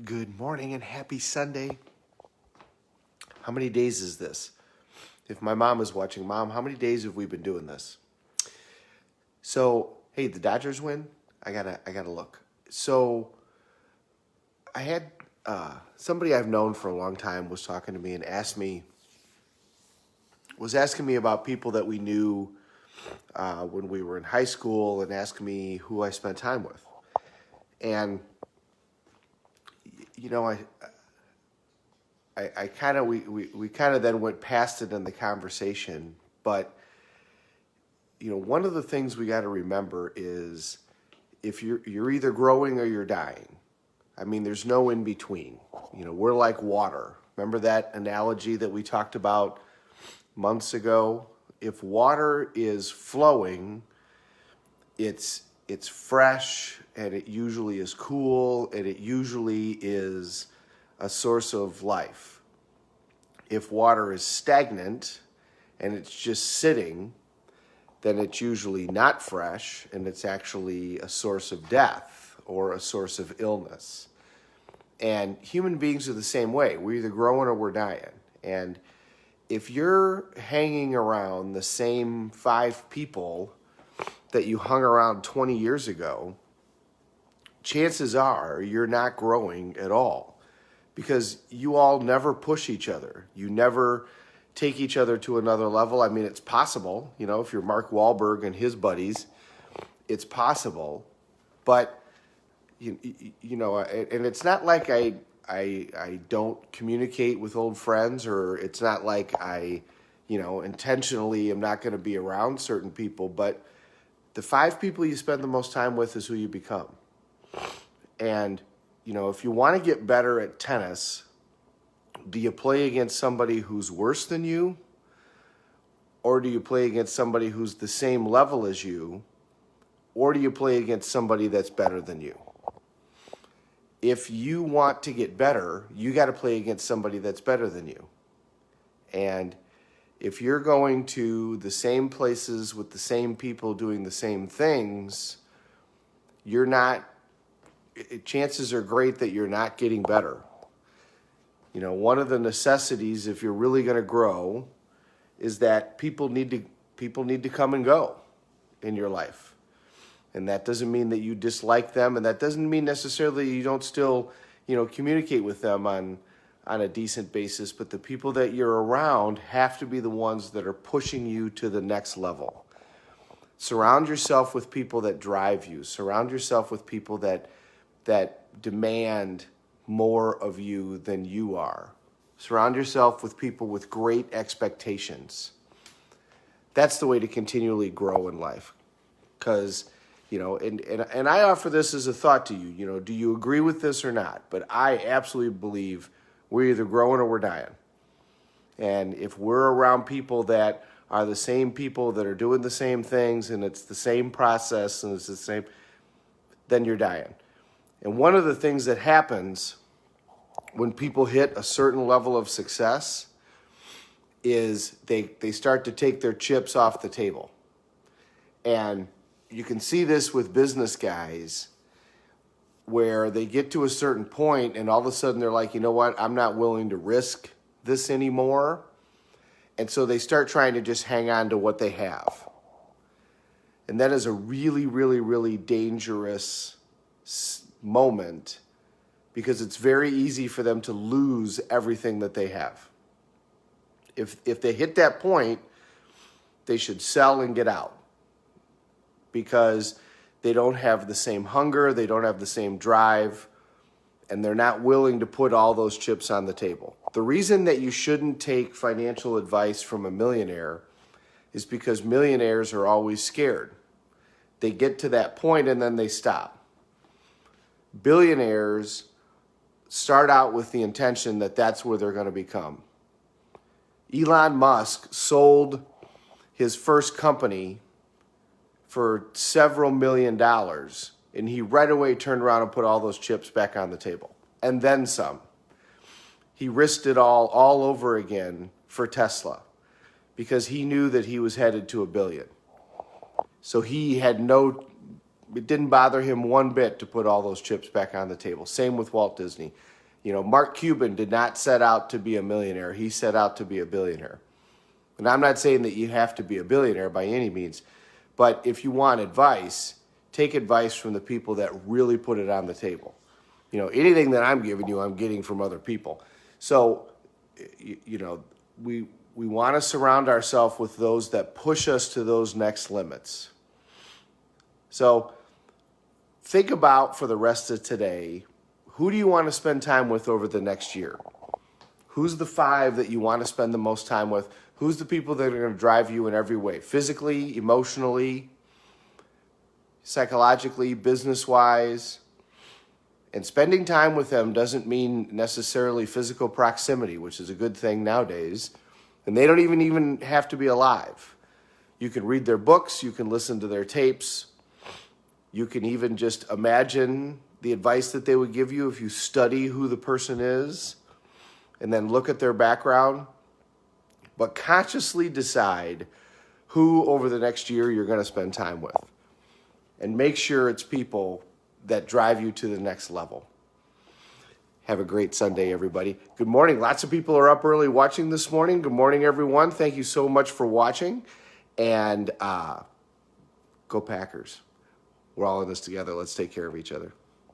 Good morning and happy Sunday. How many days is this? If my mom is watching, Mom, how many days have we been doing this? So, hey, the Dodgers win? I gotta look. So, I had somebody I've known for a long time was talking to me and was asking me about people that we knew when we were in high school and asking me who I spent time with. And you know, I kind of we kind of then went past it in the conversation, but one of the things we got to remember is if you're either growing or you're dying. I mean, there's no in between. We're like water. Remember that analogy that we talked about months ago? If water is flowing, it's fresh and it usually is cool and it usually is a source of life. If water is stagnant and it's just sitting, then it's usually not fresh and it's actually a source of death or a source of illness. And human beings are the same way. We're either growing or we're dying. And if you're hanging around the same 5 people that you hung around 20 years ago, chances are you're not growing at all because you all never push each other. You never take each other to another level. I mean, it's possible, if you're Mark Wahlberg and his buddies, it's possible. But, and it's not like I don't communicate with old friends, or it's not like I, intentionally am not going to be around certain people, but the 5 people you spend the most time with is who you become. And, if you want to get better at tennis, do you play against somebody who's worse than you? Or do you play against somebody who's the same level as you? Or do you play against somebody that's better than you? If you want to get better, you got to play against somebody that's better than you. And if you're going to the same places with the same people doing the same things, chances are great that you're not getting better. One of the necessities, if you're really going to grow, is that people need to come and go in your life. And that doesn't mean that you dislike them, and that doesn't mean necessarily you don't still, communicate with them on a decent basis, but the people that you're around have to be the ones that are pushing you to the next level. Surround yourself with people that drive you. Surround yourself with people that demand more of you than you are. Surround yourself with people with great expectations. That's the way to continually grow in life. Because, and I offer this as a thought to you, do you agree with this or not? But I absolutely believe we're either growing or we're dying. And if we're around people that are the same people that are doing the same things and it's the same process and it's the same, then you're dying. And one of the things that happens when people hit a certain level of success is they start to take their chips off the table. And you can see this with business guys where they get to a certain point and all of a sudden they're like, you know what, I'm not willing to risk this anymore. And so they start trying to just hang on to what they have. And that is a really, really, really dangerous moment because it's very easy for them to lose everything that they have. If they hit that point, they should sell and get out because they don't have the same hunger, they don't have the same drive, and they're not willing to put all those chips on the table. The reason that you shouldn't take financial advice from a millionaire is because millionaires are always scared. They get to that point and then they stop. Billionaires start out with the intention that that's where they're going to become. Elon Musk sold his first company for several $1 million, and he right away turned around and put all those chips back on the table, and then some. He risked it all over again for Tesla because he knew that he was headed to $1 billion. So he had no it didn't bother him one bit to put all those chips back on the table. Same with Walt Disney. You know, Mark Cuban did not set out to be a millionaire. He set out to be a billionaire. And I'm not saying that you have to be a billionaire by any means, but if you want advice, take advice from the people that really put it on the table. You know, anything that I'm giving you, I'm getting from other people. So, you know, we want to surround ourselves with those that push us to those next limits. So think about, for the rest of today, who do you want to spend time with over the next year? Who's the 5 that you want to spend the most time with? Who's the people that are going to drive you in every way? Physically, emotionally, psychologically, business-wise. And spending time with them doesn't mean necessarily physical proximity, which is a good thing nowadays. And they don't even have to be alive. You can read their books. You can listen to their tapes. You can even just imagine the advice that they would give you if you study who the person is and then look at their background. But consciously decide who over the next year you're going to spend time with. And make sure it's people that drive you to the next level. Have a great Sunday, everybody. Good morning. Lots of people are up early watching this morning. Good morning, everyone. Thank you so much for watching. And go Packers. We're all in this together. Let's take care of each other.